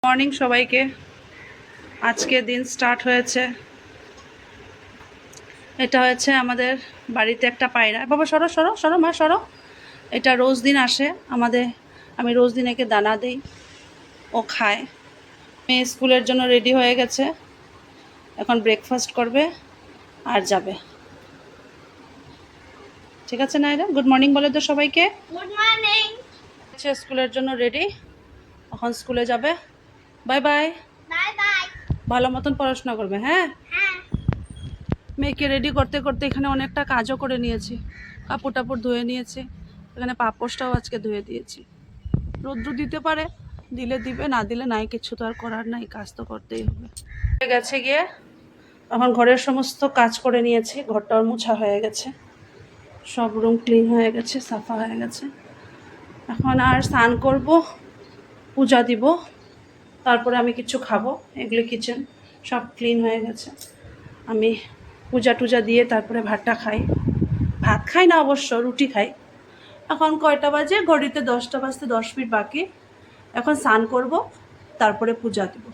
Morning সবাইকে। আজকে দিন স্টার্ট হয়েছে। এটা হচ্ছে আমাদের বাড়িতে একটা পায়রা। বাবা সরো সরো সরো, মা সরো। এটা রোজ দিন আসে আমাদের। আমি রোজ দিন একে দানা দিই, ও খায়। মেয়ে স্কুলের জন্য রেডি হয়ে গেছে, এখন ব্রেকফাস্ট করবে আর যাবে। ঠিক আছে না? এরা গুড মর্নিং বলে তো সবাইকে। Good morning. স্কুলের জন্য রেডি, এখন স্কুলে যাবে। Bye bye. Bye bye. ভালো মতন পড়াশোনা করবে। হ্যাঁ, হ্যাঁ। মেয়েকে রেডি করতে করতে এখানে অনেকটা কাজও করে নিয়েছি। কাপড় টাপড় ধুয়ে নিয়েছি, এখানে পাপোশটাও আজকে ধুয়ে দিয়েছি। রৌদ্র দিতে পারে, দিলে দিবে, না দিলে নাই, কিছু তো আর করার নাই, কাজ তো করতেই হবে। গেছে গিয়ে এখন ঘরের সমস্ত কাজ করে নিয়েছি। ঘরটাও মোছা হয়ে গেছে, সব রুম ক্লিন হয়ে গেছে, সাফা হয়ে গেছে। এখন আর স্নান করব, পূজা দিব, তারপরে আমি কিছু খাবো। এগুলো কিচেন সব ক্লিন হয়ে গেছে। আমি পূজা টুজা দিয়ে তারপরে ভাতটা খাই। ভাত খাই না অবশ্য, রুটি খাই। এখন কয়টা বাজে? ঘড়িতে 10টা বাজতে 10 মিনিট বাকি। এখন স্নান করব, তারপরে পূজা দেব।